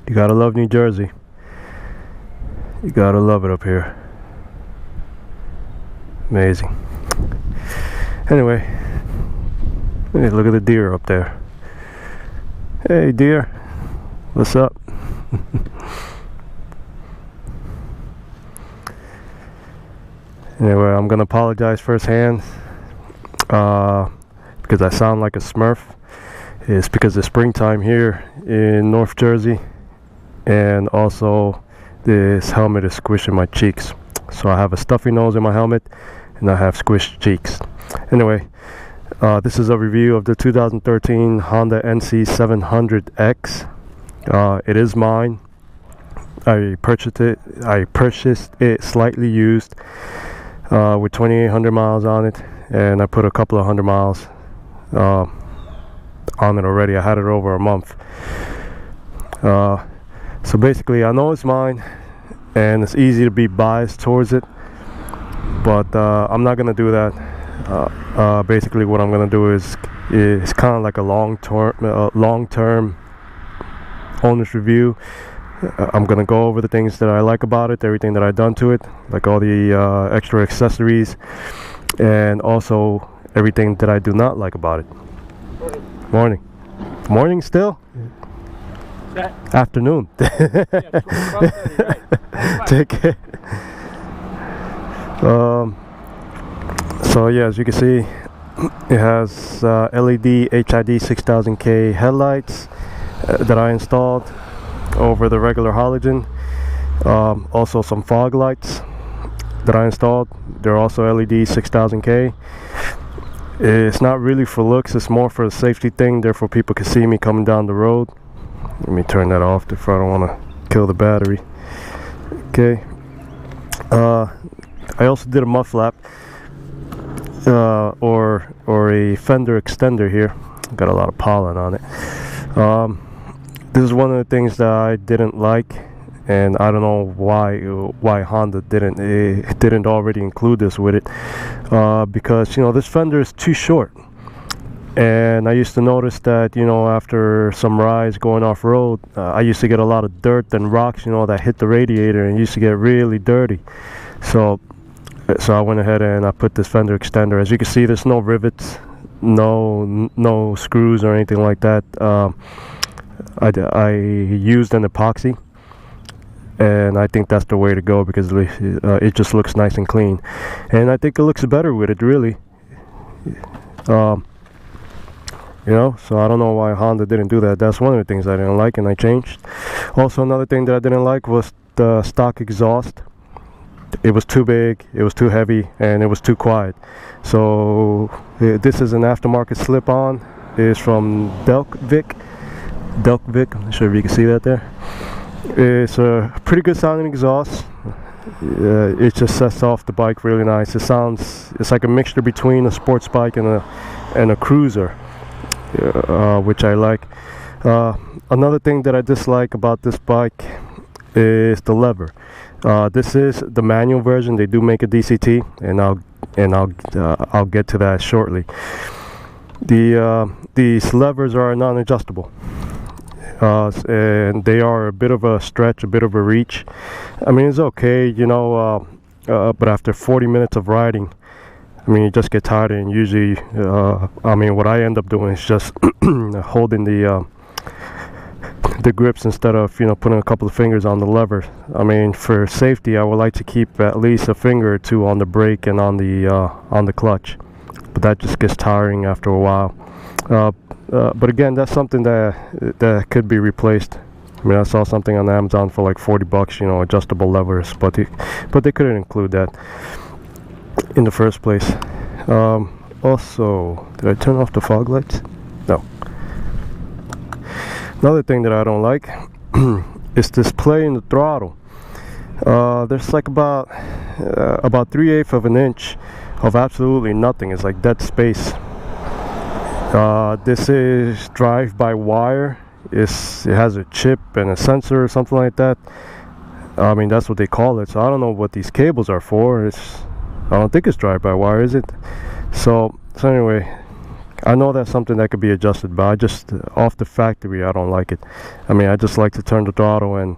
You gotta love New Jersey. You gotta love it up here. Amazing. Anyway, hey, look at the deer up there. Hey deer, what's up? Anyway, I'm gonna apologize firsthand because I sound like a Smurf. It's because it's springtime here in North Jersey, and also this helmet is squishing my cheeks. So I have a stuffy nose in my helmet and I have squished cheeks. Anyway, this is a review of the 2013 Honda nc700x. It is mine. I purchased it slightly used with 2,800 miles on it, and I put a couple of 100 miles on it already. I had it over a month. So basically, I know it's mine, and it's easy to be biased towards it, but I'm not gonna do that. Basically, what I'm gonna do is kind of like a long-term owner's review. I'm gonna go over the things that I like about it, everything that I've done to it, like all the extra accessories, and also everything that I do not like about it. Morning. Morning still? Afternoon. Take care. So yeah, as you can see, it has LED HID 6000K headlights that I installed over the regular halogen. Also some fog lights that I installed. They're also LED 6000K. It's not really for looks, it's more for a safety thing, therefore people can see me coming down the road. Let me turn that off if I don't want to kill the battery. Okay. I also did a muff flap or a fender extender here. Got a lot of pollen on it. This is one of the things that I didn't like, and I don't know why Honda didn't already include this with it, because this fender is too short. And I used to notice that, after some rides going off-road, I used to get a lot of dirt and rocks, that hit the radiator, and used to get really dirty. So I went ahead and I put this fender extender. As you can see, there's no rivets, no screws or anything like that. I used an epoxy, and I think that's the way to go because it just looks nice and clean. And I think it looks better with it, really. So I don't know why Honda didn't do that. That's one of the things I didn't like, and I changed. Also, another thing that I didn't like was the stock exhaust. It was too big, it was too heavy, and it was too quiet. So this is an aftermarket slip-on. It's from Delkvik. I'm not sure if you can see that there. It's a pretty good sounding exhaust. It just sets off the bike really nice. It's like a mixture between a sports bike and a cruiser. Which I like. Another thing that I dislike about this bike is the lever. This is the manual version. They do make a DCT, and I'll get to that shortly. These levers are non-adjustable, and they are a bit of a stretch, a bit of a reach. I mean, it's okay, but after 40 minutes of riding, you just get tired, and usually, what I end up doing is just holding the grips instead of, putting a couple of fingers on the lever. For safety, I would like to keep at least a finger or two on the brake and on the clutch, but that just gets tiring after a while. But again, that's something that could be replaced. I saw something on Amazon for like $40, adjustable levers, but they couldn't include that in the first place. Also, did I turn off the fog lights? No. Another thing that I don't like is this play in the throttle. There's like about 3/8 of an inch of absolutely nothing. It's like dead space. This is drive-by-wire. It has a chip and a sensor or something like that. That's what they call it. So I don't know what these cables are for. I don't think it's drive-by-wire, is it? So anyway, I know that's something that could be adjusted, but I just, off the factory, I don't like it. I mean, I just like to turn the throttle and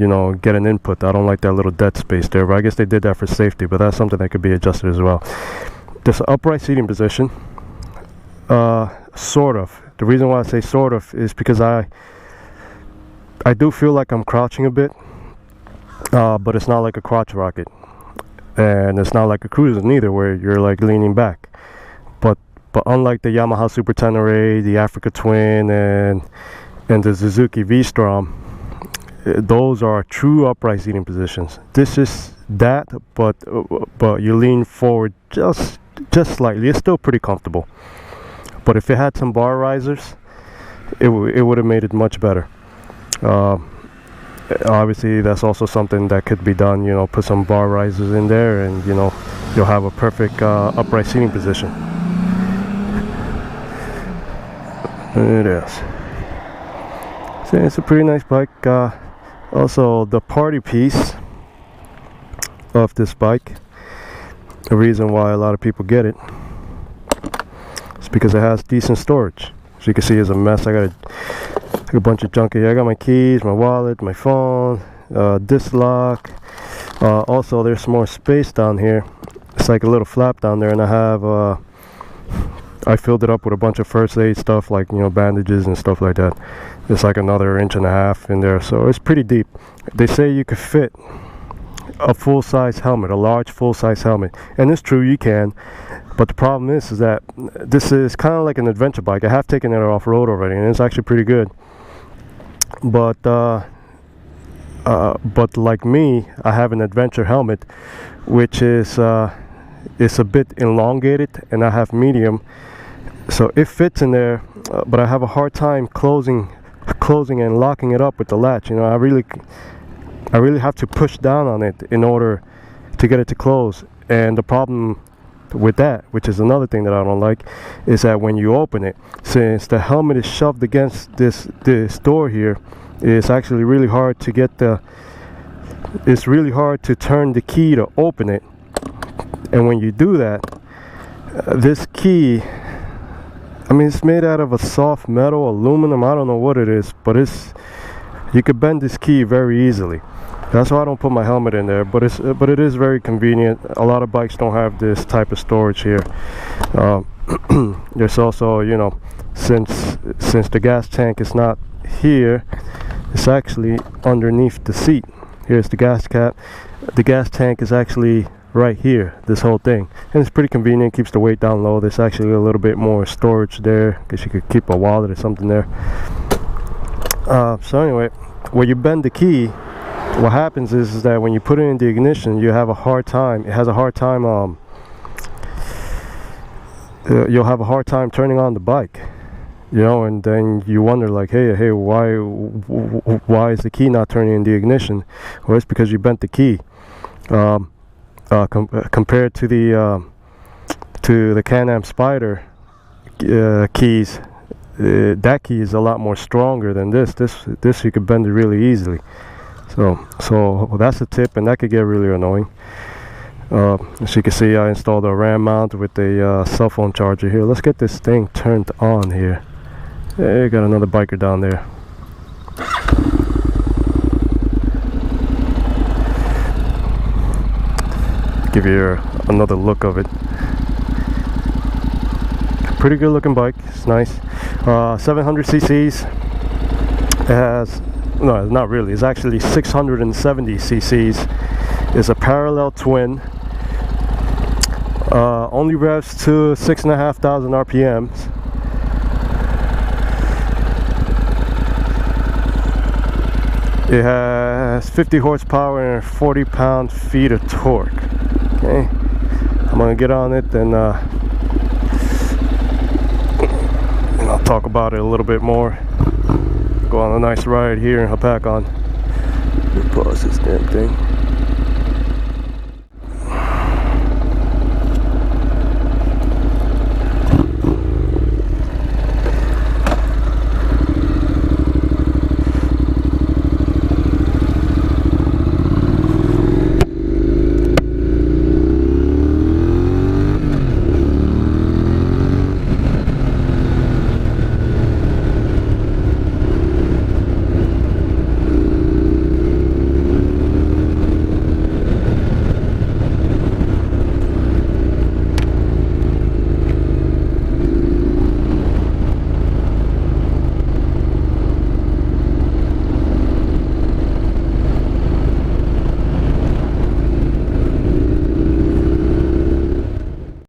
you know, get an input. I don't like that little dead space there, but I guess they did that for safety, but that's something that could be adjusted as well. This upright seating position, sort of. The reason why I say sort of is because I do feel like I'm crouching a bit, but it's not like a crotch rocket, and it's not like a cruiser neither, where you're like leaning back. But unlike the Yamaha Super Tenere, the Africa Twin, and the Suzuki V-Strom, those are true upright seating positions. This is that, but you lean forward just slightly. It's still pretty comfortable. But if it had some bar risers, it would have made it much better. Obviously, that's also something that could be done. You know, put some bar risers in there, and you know, you'll have a perfect upright seating position. It is. So it's a pretty nice bike. Also, the party piece of this bike, the reason why a lot of people get it, is because it has decent storage. As you can see, it's a mess. I got a bunch of junk here. I got my keys, my wallet, my phone, disc lock. Also, there's more space down here. It's like a little flap down there, and I filled it up with a bunch of first aid stuff, like, you know, bandages and stuff like that. It's like another 1.5 inches in there, so it's pretty deep. They say you could fit a full-size helmet, a large full-size helmet, and it's true, you can. But the problem is that this is kind of like an adventure bike. I have taken it off-road already, and it's actually pretty good. But like me, I have an adventure helmet, which is it's a bit elongated, and I have medium, so it fits in there. But I have a hard time closing and locking it up with the latch. You know, I really have to push down on it in order to get it to close. And the problem with that, which is another thing that I don't like, is that when you open it, since the helmet is shoved against this door here, it's actually really hard to get it's really hard to turn the key to open it. And when you do that, this key, I mean, it's made out of a soft metal, aluminum, I don't know what it is, but you could bend this key very easily. That's why I don't put my helmet in there, but it is very convenient. A lot of bikes don't have this type of storage here. There's also, you know, since the gas tank is not here, it's actually underneath the seat. Here's the gas cap. The gas tank is actually right here, this whole thing, and it's pretty convenient. Keeps the weight down low. There's actually a little bit more storage there, because you could keep a wallet or something there. So anyway, when you bend the key, what happens is that when you put it in the ignition, you have a hard time. It has a hard time. You'll have a hard time turning on the bike, you know, and then you wonder, like, hey, why is the key not turning in the ignition? Well, it's because you bent the key. Compared to the Can-Am Spyder keys, that key is a lot more stronger than this. This you could bend it really easily. So that's a tip, and that could get really annoying. As you can see, I installed a RAM mount with a cell phone charger here. Let's get this thing turned on here. Hey, got another biker down there. Give you another look of it. Pretty good looking bike. It's nice. 700 cc's. It has, no, not really. It's actually 670 cc's. It's a parallel twin. Only revs to 6,500 RPMs. It has 50 horsepower and 40 pound-feet of torque. Okay, I'm gonna get on it and I'll talk about it a little bit more. Go on a nice ride here in Hopakon. Let me pause this damn thing.